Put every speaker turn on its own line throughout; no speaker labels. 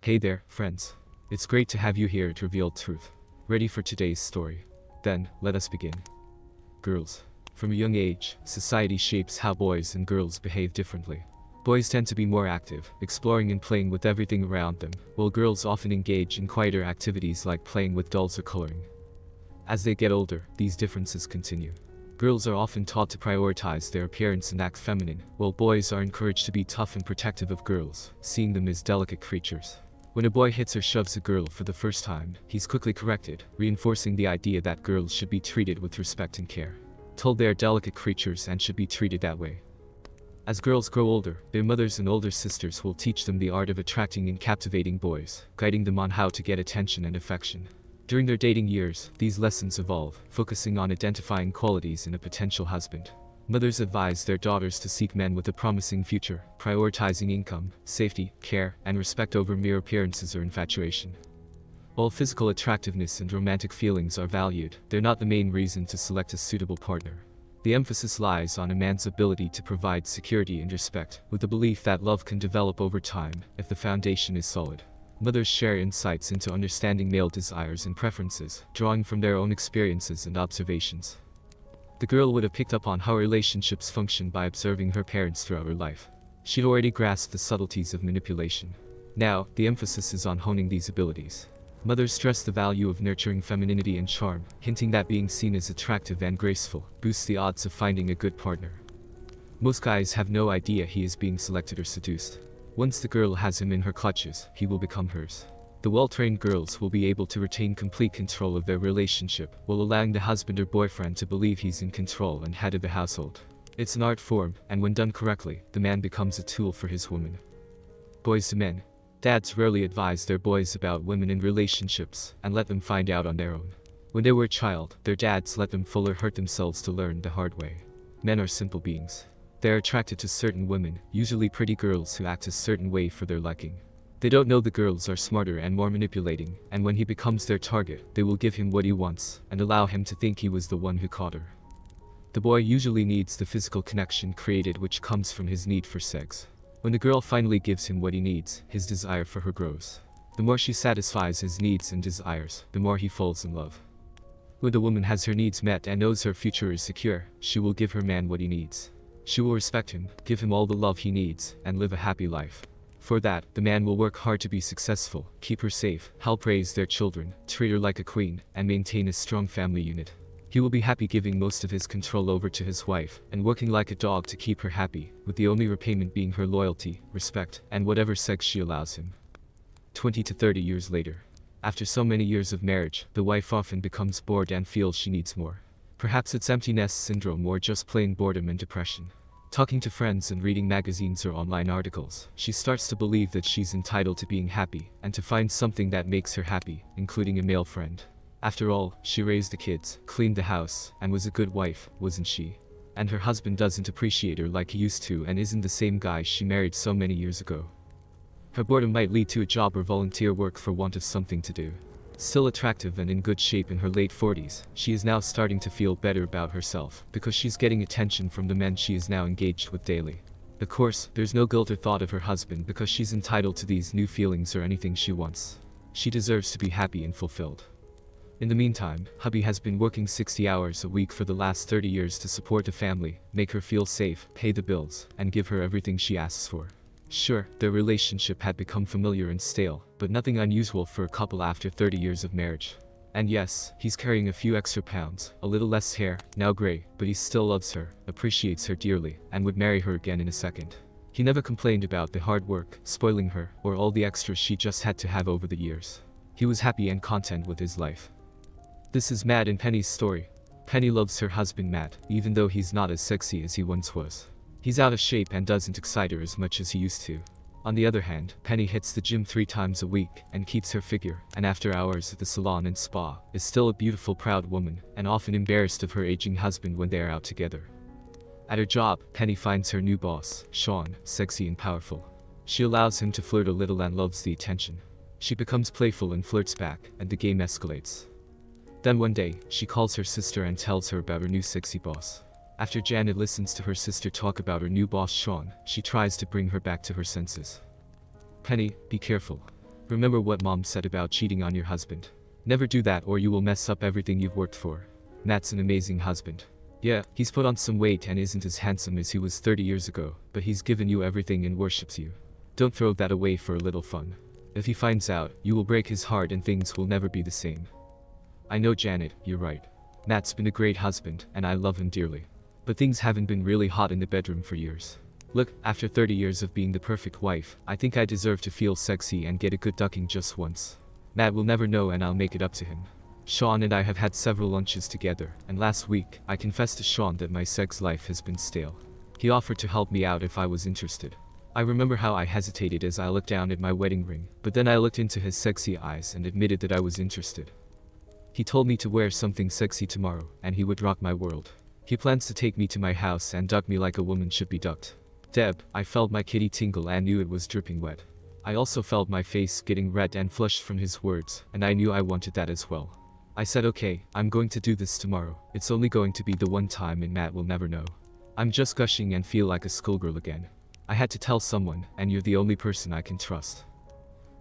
Hey there, friends. It's great to have you here to reveal truth. Ready for today's story? Then, let us begin. Girls. From a young age, society shapes how boys and girls behave differently. Boys tend to be more active, exploring and playing with everything around them, while girls often engage in quieter activities like playing with dolls or coloring. As they get older, these differences continue. Girls are often taught to prioritize their appearance and act feminine, while boys are encouraged to be tough and protective of girls, seeing them as delicate creatures. When a boy hits or shoves a girl for the first time, he's quickly corrected, reinforcing the idea that girls should be treated with respect and care. Told they are delicate creatures and should be treated that way. As girls grow older, their mothers and older sisters will teach them the art of attracting and captivating boys, guiding them on how to get attention and affection. During their dating years, these lessons evolve, focusing on identifying qualities in a potential husband. Mothers advise their daughters to seek men with a promising future, prioritizing income, safety, care, and respect over mere appearances or infatuation. While physical attractiveness and romantic feelings are valued, they're not the main reason to select a suitable partner. The emphasis lies on a man's ability to provide security and respect, with the belief that love can develop over time if the foundation is solid. Mothers share insights into understanding male desires and preferences, drawing from their own experiences and observations. The girl would have picked up on how relationships function by observing her parents throughout her life. She'd already grasped the subtleties of manipulation. Now, the emphasis is on honing these abilities. Mothers stress the value of nurturing femininity and charm, hinting that being seen as attractive and graceful boosts the odds of finding a good partner. Most guys have no idea he is being selected or seduced. Once the girl has him in her clutches, he will become hers. The well-trained girls will be able to retain complete control of their relationship, while allowing the husband or boyfriend to believe he's in control and head of the household. It's an art form, and when done correctly, the man becomes a tool for his woman. Boys to men. Dads rarely advise their boys about women and relationships, and let them find out on their own. When they were a child, their dads let them fall or hurt themselves to learn the hard way. Men are simple beings. They are attracted to certain women, usually pretty girls who act a certain way for their liking. They don't know the girls are smarter and more manipulating, and when he becomes their target, they will give him what he wants, and allow him to think he was the one who caught her. The boy usually needs the physical connection created which comes from his need for sex. When the girl finally gives him what he needs, his desire for her grows. The more she satisfies his needs and desires, the more he falls in love. When the woman has her needs met and knows her future is secure, she will give her man what he needs. She will respect him, give him all the love he needs, and live a happy life. For that, the man will work hard to be successful, keep her safe, help raise their children, treat her like a queen, and maintain a strong family unit. He will be happy giving most of his control over to his wife, and working like a dog to keep her happy, with the only repayment being her loyalty, respect, and whatever sex she allows him. 20 to 30 years later. After so many years of marriage, the wife often becomes bored and feels she needs more. Perhaps it's empty nest syndrome or just plain boredom and depression. Talking to friends and reading magazines or online articles, she starts to believe that she's entitled to being happy, and to find something that makes her happy, including a male friend. After all, she raised the kids, cleaned the house, and was a good wife, wasn't she? And her husband doesn't appreciate her like he used to and isn't the same guy she married so many years ago. Her boredom might lead to a job or volunteer work for want of something to do. Still attractive and in good shape in her late 40s, she is now starting to feel better about herself, because she's getting attention from the men she is now engaged with daily. Of course, there's no guilt or thought of her husband because she's entitled to these new feelings or anything she wants. She deserves to be happy and fulfilled. In the meantime, hubby has been working 60 hours a week for the last 30 years to support the family, make her feel safe, pay the bills, and give her everything she asks for. Sure, their relationship had become familiar and stale, but nothing unusual for a couple after 30 years of marriage. And yes, he's carrying a few extra pounds, a little less hair, now gray, but he still loves her, appreciates her dearly, and would marry her again in a second. He never complained about the hard work, spoiling her, or all the extras she just had to have over the years. He was happy and content with his life. This is Matt and Penny's story. Penny loves her husband Matt, even though he's not as sexy as he once was. He's out of shape and doesn't excite her as much as he used to. On the other hand, Penny hits the gym 3 times a week and keeps her figure, and after hours at the salon and spa, is still a beautiful proud woman, and often embarrassed of her aging husband when they are out together. At her job, Penny finds her new boss, Sean, sexy and powerful. She allows him to flirt a little and loves the attention. She becomes playful and flirts back, and the game escalates. Then one day, she calls her sister and tells her about her new sexy boss. After Janet listens to her sister talk about her new boss Sean, she tries to bring her back to her senses. Penny, be careful. Remember what mom said about cheating on your husband. Never do that or you will mess up everything you've worked for. Matt's an amazing husband. Yeah, he's put on some weight and isn't as handsome as he was 30 years ago, but he's given you everything and worships you. Don't throw that away for a little fun. If he finds out, you will break his heart and things will never be the same. I know, Janet, you're right. Matt's been a great husband, and I love him dearly. But things haven't been really hot in the bedroom for years. Look, after 30 years of being the perfect wife, I think I deserve to feel sexy and get a good ducking just once. Matt will never know and I'll make it up to him. Sean and I have had several lunches together, and last week, I confessed to Sean that my sex life has been stale. He offered to help me out if I was interested. I remember how I hesitated as I looked down at my wedding ring, but then I looked into his sexy eyes and admitted that I was interested. He told me to wear something sexy tomorrow, and he would rock my world. He plans to take me to my house and duck me like a woman should be ducked. Deb, I felt my kitty tingle and knew it was dripping wet. I also felt my face getting red and flushed from his words, and I knew I wanted that as well. I said, okay, I'm going to do this tomorrow. It's only going to be the one time and Matt will never know. I'm just gushing and feel like a schoolgirl again. I had to tell someone, and you're the only person I can trust.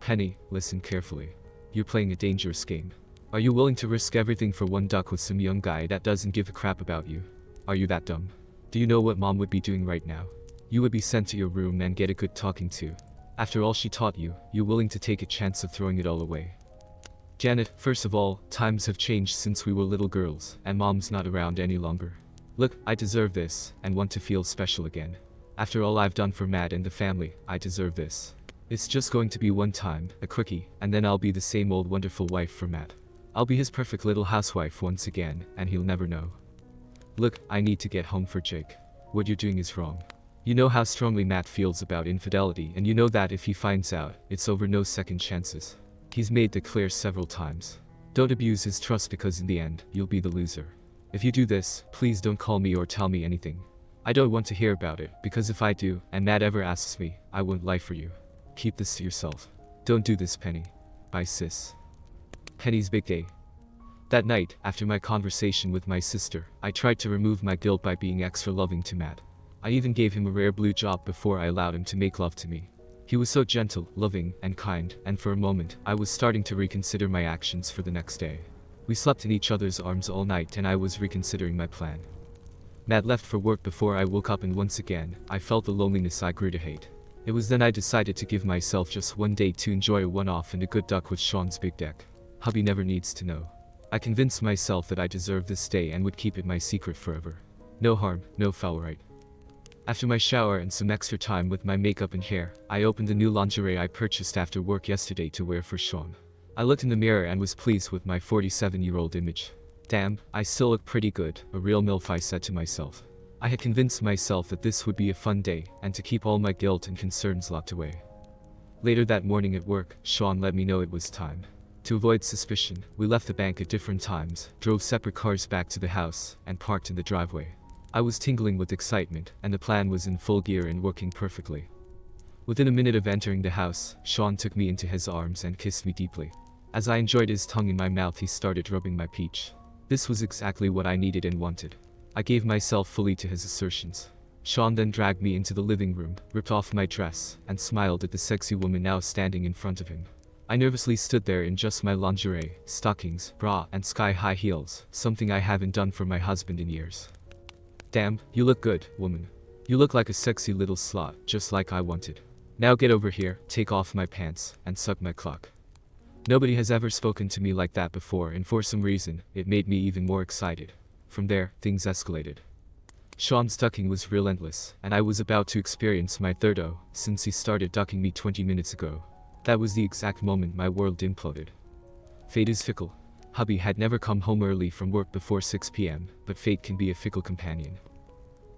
Penny, listen carefully. You're playing a dangerous game. Are you willing to risk everything for one duck with some young guy that doesn't give a crap about you? Are you that dumb? Do you know what mom would be doing right now? You would be sent to your room and get a good talking to. After all she taught you, you're willing to take a chance of throwing it all away. Janet, first of all, times have changed since we were little girls, and mom's not around any longer. Look, I deserve this, and want to feel special again. After all I've done for Matt and the family, I deserve this. It's just going to be one time, a quickie, and then I'll be the same old wonderful wife for Matt. I'll be his perfect little housewife once again, and he'll never know. Look, I need to get home for Jake. What you're doing is wrong. You know how strongly Matt feels about infidelity, and you know that if he finds out, it's over no second chances. He's made that clear several times. Don't abuse his trust because in the end, you'll be the loser. If you do this, please don't call me or tell me anything. I don't want to hear about it, because if I do, and Matt ever asks me, I won't lie for you. Keep this to yourself. Don't do this, Penny. Bye, sis. Penny's big day. That night, after my conversation with my sister, I tried to remove my guilt by being extra loving to Matt. I even gave him a rare blue job before I allowed him to make love to me. He was so gentle, loving, and kind, and for a moment, I was starting to reconsider my actions for the next day. We slept in each other's arms all night and I was reconsidering my plan. Matt left for work before I woke up and once again, I felt the loneliness I grew to hate. It was then I decided to give myself just one day to enjoy a one-off and a good duck with Sean's big deck. Hubby never needs to know. I convinced myself that I deserved this day and would keep it my secret forever. No harm, no foul, right? After my shower and some extra time with my makeup and hair, I opened the new lingerie I purchased after work yesterday to wear for Sean. I looked in the mirror and was pleased with my 47-year-old image. Damn, I still look pretty good, a real MILF, I said to myself. I had convinced myself that this would be a fun day, and to keep all my guilt and concerns locked away. Later that morning at work, Sean let me know it was time. To avoid suspicion, we left the bank at different times, drove separate cars back to the house, and parked in the driveway. I was tingling with excitement, and the plan was in full gear and working perfectly. Within a minute of entering the house, Sean took me into his arms and kissed me deeply. As I enjoyed his tongue in my mouth, he started rubbing my peach. This was exactly what I needed and wanted. I gave myself fully to his assertions. Sean then dragged me into the living room, ripped off my dress, and smiled at the sexy woman now standing in front of him. I nervously stood there in just my lingerie, stockings, bra, and sky-high heels, something I haven't done for my husband in years. Damn, you look good, woman. You look like a sexy little slut, just like I wanted. Now get over here, take off my pants, and suck my cock. Nobody has ever spoken to me like that before, and for some reason, it made me even more excited. From there, things escalated. Sean's ducking was relentless, and I was about to experience my third O, since he started ducking me 20 minutes ago. That was the exact moment my world imploded. Fate is fickle. Hubby had never come home early from work before 6 p.m., but fate can be a fickle companion.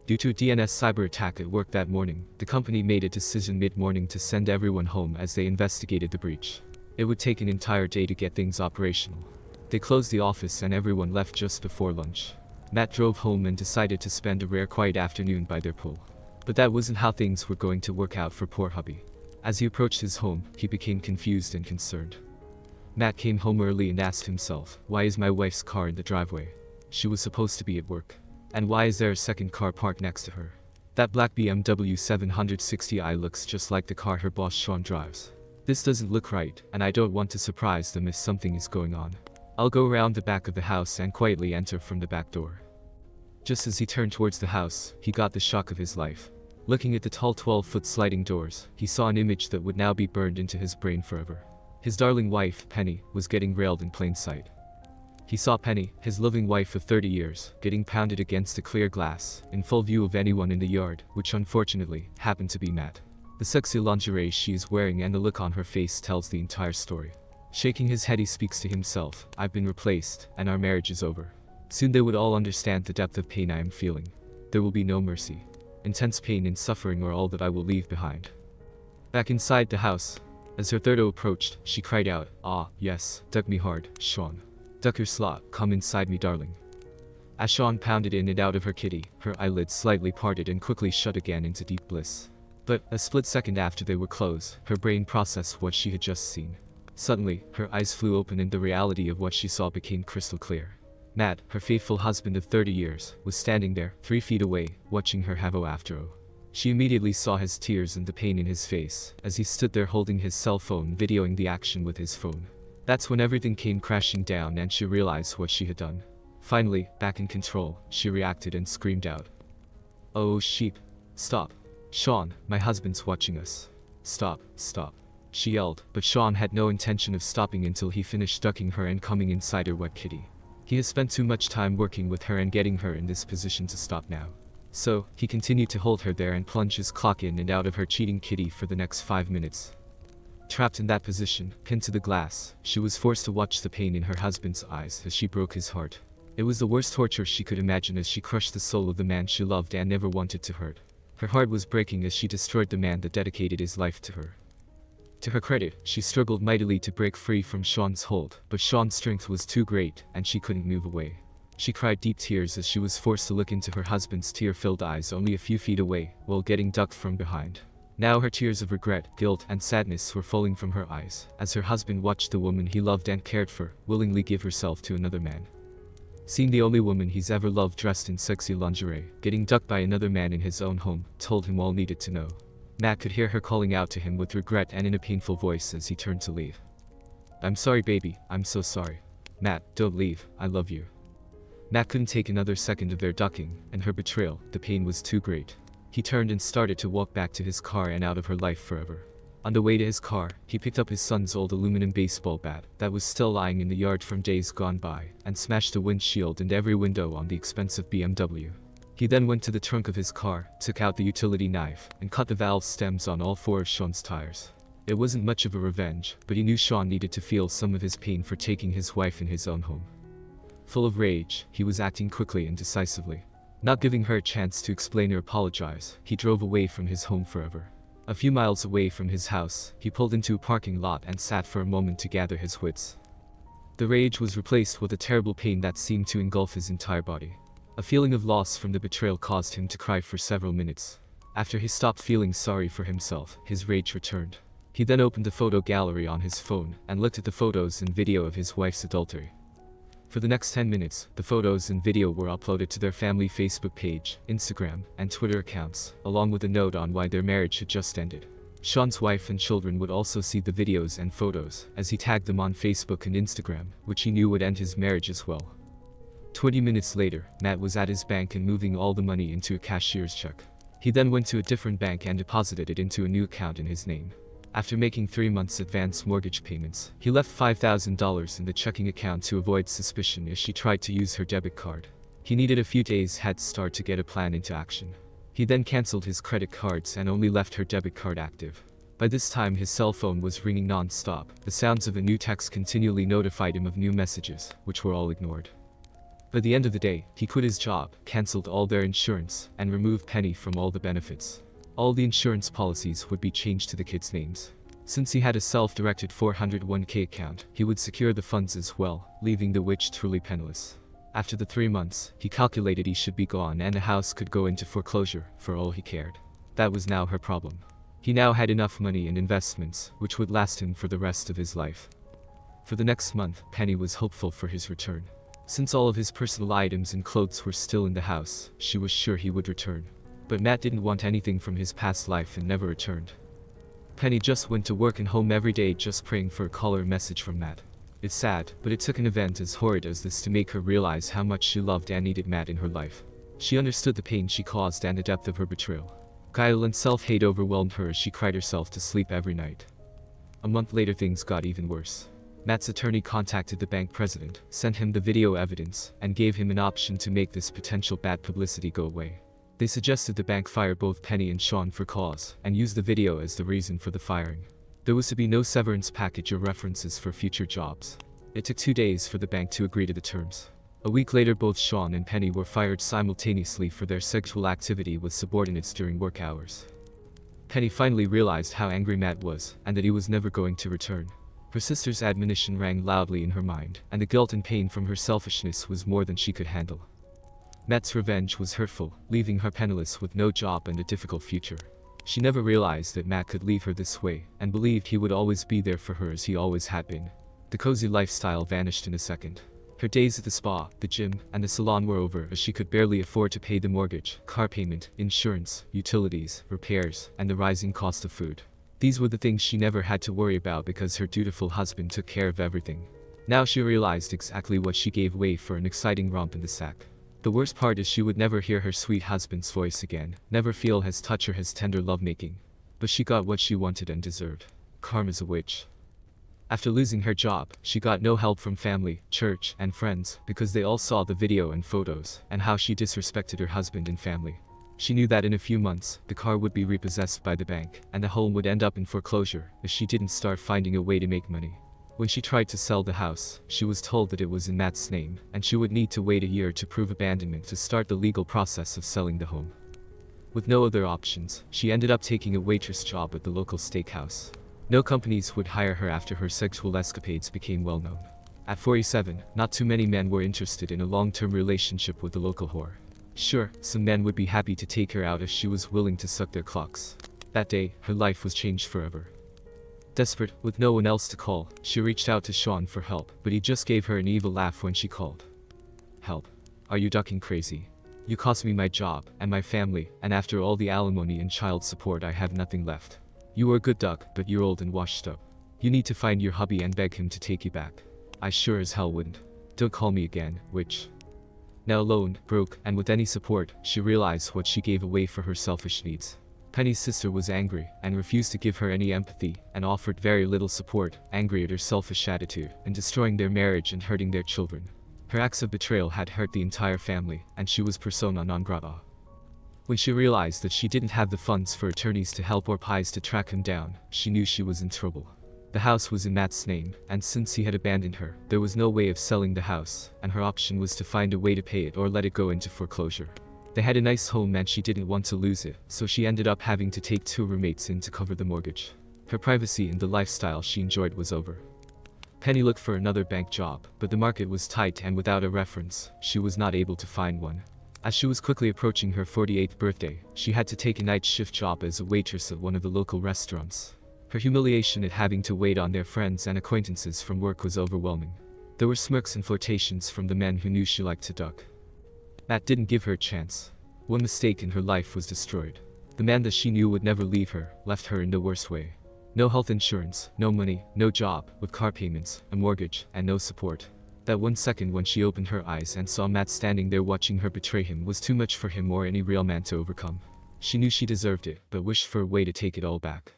Due to a DNS cyber attack at work that morning, the company made a decision mid-morning to send everyone home as they investigated the breach. It would take an entire day to get things operational. They closed the office and everyone left just before lunch. Matt drove home and decided to spend a rare quiet afternoon by their pool. But that wasn't how things were going to work out for poor hubby. As he approached his home, he became confused and concerned. Matt came home early and asked himself, why is my wife's car in the driveway? She was supposed to be at work. And why is there a second car parked next to her? That black BMW 760i looks just like the car her boss Sean drives. This doesn't look right, and I don't want to surprise them if something is going on. I'll go around the back of the house and quietly enter from the back door. Just as he turned towards the house, he got the shock of his life. Looking at the tall 12-foot sliding doors, he saw an image that would now be burned into his brain forever. His darling wife, Penny, was getting railed in plain sight. He saw Penny, his loving wife of 30 years, getting pounded against the clear glass, in full view of anyone in the yard, which unfortunately, happened to be Matt. The sexy lingerie she is wearing and the look on her face tells the entire story. Shaking his head he speaks to himself, "I've been replaced, and our marriage is over. Soon they would all understand the depth of pain I am feeling. There will be no mercy. Intense pain and suffering are all that I will leave behind." Back inside the house, as her third approached, she cried out, "Ah, yes, duck me hard, Sean. Duck your slot, come inside me darling." As Sean pounded in and out of her kitty, her eyelids slightly parted and quickly shut again into deep bliss. But, a split second after they were closed, her brain processed what she had just seen. Suddenly, her eyes flew open and the reality of what she saw became crystal clear. Matt, her faithful husband of 30 years, was standing there, 3 feet away, watching her have after. She immediately saw his tears and the pain in his face, as he stood there holding his cell phone videoing the action with his phone. That's when everything came crashing down and she realized what she had done. Finally, back in control, she reacted and screamed out, "Oh sheep. Stop. Sean, my husband's watching us. Stop, stop." She yelled, but Sean had no intention of stopping until he finished ducking her and coming inside her wet kitty. He has spent too much time working with her and getting her in this position to stop now. So, he continued to hold her there and plunge his cock in and out of her cheating kitty for the next 5 minutes. Trapped in that position, pinned to the glass, she was forced to watch the pain in her husband's eyes as she broke his heart. It was the worst torture she could imagine as she crushed the soul of the man she loved and never wanted to hurt. Her heart was breaking as she destroyed the man that dedicated his life to her. To her credit, she struggled mightily to break free from Sean's hold, but Sean's strength was too great, and she couldn't move away. She cried deep tears as she was forced to look into her husband's tear-filled eyes only a few feet away, while getting ducked from behind. Now her tears of regret, guilt, and sadness were falling from her eyes, as her husband watched the woman he loved and cared for, willingly give herself to another man. Seeing the only woman he's ever loved dressed in sexy lingerie, getting ducked by another man in his own home, told him all needed to know. Matt could hear her calling out to him with regret and in a painful voice as he turned to leave. "I'm sorry baby, I'm so sorry. Matt, don't leave, I love you." Matt couldn't take another second of their ducking, and her betrayal, the pain was too great. He turned and started to walk back to his car and out of her life forever. On the way to his car, he picked up his son's old aluminum baseball bat that was still lying in the yard from days gone by, and smashed the windshield and every window on the expensive BMW. He then went to the trunk of his car, took out the utility knife, and cut the valve stems on all 4 of Sean's tires. It wasn't much of a revenge, but he knew Sean needed to feel some of his pain for taking his wife in his own home. Full of rage, he was acting quickly and decisively. Not giving her a chance to explain or apologize, he drove away from his home forever. A few miles away from his house, he pulled into a parking lot and sat for a moment to gather his wits. The rage was replaced with a terrible pain that seemed to engulf his entire body. A feeling of loss from the betrayal caused him to cry for several minutes. After he stopped feeling sorry for himself, his rage returned. He then opened the photo gallery on his phone and looked at the photos and video of his wife's adultery. For the next 10 minutes, the photos and video were uploaded to their family Facebook page, Instagram, and Twitter accounts, along with a note on why their marriage had just ended. Sean's wife and children would also see the videos and photos, as he tagged them on Facebook and Instagram, which he knew would end his marriage as well. 20 minutes later, Matt was at his bank and moving all the money into a cashier's check. He then went to a different bank and deposited it into a new account in his name. After making 3 months advance mortgage payments, he left $5,000 in the checking account to avoid suspicion as she tried to use her debit card. He needed a few days head start to get a plan into action. He then cancelled his credit cards and only left her debit card active. By this time his cell phone was ringing non-stop. The sounds of a new text continually notified him of new messages, which were all ignored. By the end of the day, he quit his job, cancelled all their insurance, and removed Penny from all the benefits. All the insurance policies would be changed to the kids' names. Since he had a self-directed 401k account, he would secure the funds as well, leaving the witch truly penniless. After the 3 months, he calculated he should be gone and the house could go into foreclosure, for all he cared. That was now her problem. He now had enough money in investments, which would last him for the rest of his life. For the next month, Penny was hopeful for his return. Since all of his personal items and clothes were still in the house, she was sure he would return. But Matt didn't want anything from his past life and never returned. Penny just went to work and home every day just praying for a call or message from Matt. It's sad, but it took an event as horrid as this to make her realize how much she loved and needed Matt in her life. She understood the pain she caused and the depth of her betrayal. Guile and self-hate overwhelmed her as she cried herself to sleep every night. A month later things got even worse. Matt's attorney contacted the bank president, sent him the video evidence, and gave him an option to make this potential bad publicity go away. They suggested the bank fire both Penny and Sean for cause, and use the video as the reason for the firing. There was to be no severance package or references for future jobs. It took 2 days for the bank to agree to the terms. A week later both Sean and Penny were fired simultaneously for their sexual activity with subordinates during work hours. Penny finally realized how angry Matt was, and that he was never going to return. Her sister's admonition rang loudly in her mind, and the guilt and pain from her selfishness was more than she could handle. Matt's revenge was hurtful, leaving her penniless with no job and a difficult future. She never realized that Matt could leave her this way, and believed he would always be there for her as he always had been. The cozy lifestyle vanished in a second. Her days at the spa, the gym, and the salon were over as she could barely afford to pay the mortgage, car payment, insurance, utilities, repairs, and the rising cost of food. These were the things she never had to worry about because her dutiful husband took care of everything. Now she realized exactly what she gave away for an exciting romp in the sack. The worst part is she would never hear her sweet husband's voice again, never feel his touch or his tender lovemaking. But she got what she wanted and deserved. Karma's a witch. After losing her job, she got no help from family, church, and friends because they all saw the video and photos, and how she disrespected her husband and family. She knew that in a few months, the car would be repossessed by the bank, and the home would end up in foreclosure if she didn't start finding a way to make money. When she tried to sell the house, she was told that it was in Matt's name, and she would need to wait a year to prove abandonment to start the legal process of selling the home. With no other options, she ended up taking a waitress job at the local steakhouse. No companies would hire her after her sexual escapades became well known. At 47, not too many men were interested in a long-term relationship with the local whore. Sure, some men would be happy to take her out if she was willing to suck their cocks. That day, her life was changed forever. Desperate, with no one else to call, she reached out to Sean for help, but he just gave her an evil laugh when she called. Help. Are you ducking crazy? You cost me my job, and my family, and after all the alimony and child support I have nothing left. You were a good duck, but you're old and washed up. You need to find your hubby and beg him to take you back. I sure as hell wouldn't. Don't call me again, witch. Now alone, broke, and with any support, she realized what she gave away for her selfish needs. Penny's sister was angry, and refused to give her any empathy, and offered very little support, angry at her selfish attitude, and destroying their marriage and hurting their children. Her acts of betrayal had hurt the entire family, and she was persona non grata. When she realized that she didn't have the funds for attorneys to help or pies to track him down, she knew she was in trouble. The house was in Matt's name, and since he had abandoned her, there was no way of selling the house, and her option was to find a way to pay it or let it go into foreclosure. They had a nice home and she didn't want to lose it, so she ended up having to take 2 roommates in to cover the mortgage. Her privacy and the lifestyle she enjoyed was over. Penny looked for another bank job, but the market was tight and without a reference, she was not able to find one. As she was quickly approaching her 48th birthday, she had to take a night shift job as a waitress at one of the local restaurants. Her humiliation at having to wait on their friends and acquaintances from work was overwhelming. There were smirks and flirtations from the men who knew she liked to duck. Matt didn't give her a chance. One mistake in her life was destroyed. The man that she knew would never leave her, left her in the worst way. No health insurance, no money, no job, with car payments, a mortgage, and no support. That 1 second when she opened her eyes and saw Matt standing there watching her betray him was too much for him or any real man to overcome. She knew she deserved it, but wished for a way to take it all back.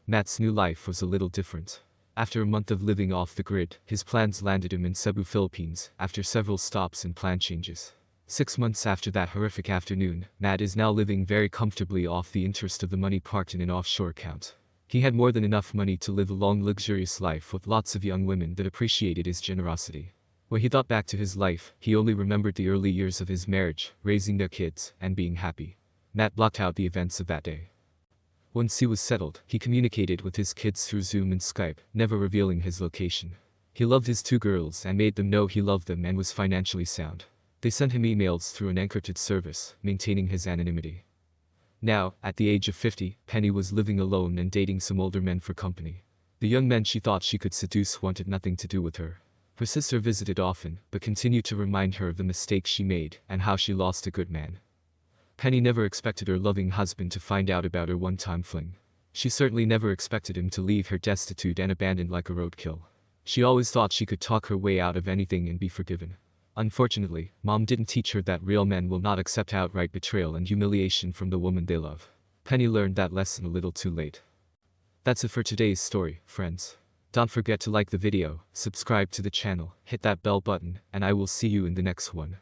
Matt's new life was a little different. After a month of living off the grid, his plans landed him in Cebu, Philippines, after several stops and plan changes. 6 months after that horrific afternoon, Matt is now living very comfortably off the interest of the money parked in an offshore account. He had more than enough money to live a long luxurious life with lots of young women that appreciated his generosity. When he thought back to his life, he only remembered the early years of his marriage, raising their kids, and being happy. Matt blocked out the events of that day. Once he was settled, he communicated with his kids through Zoom and Skype, never revealing his location. He loved his 2 girls and made them know he loved them and was financially sound. They sent him emails through an encrypted service, maintaining his anonymity. Now, at the age of 50, Penny was living alone and dating some older men for company. The young men she thought she could seduce wanted nothing to do with her. Her sister visited often, but continued to remind her of the mistakes she made and how she lost a good man. Penny never expected her loving husband to find out about her one-time fling. She certainly never expected him to leave her destitute and abandoned like a roadkill. She always thought she could talk her way out of anything and be forgiven. Unfortunately, Mom didn't teach her that real men will not accept outright betrayal and humiliation from the woman they love. Penny learned that lesson a little too late. That's it for today's story, friends. Don't forget to like the video, subscribe to the channel, hit that bell button, and I will see you in the next one.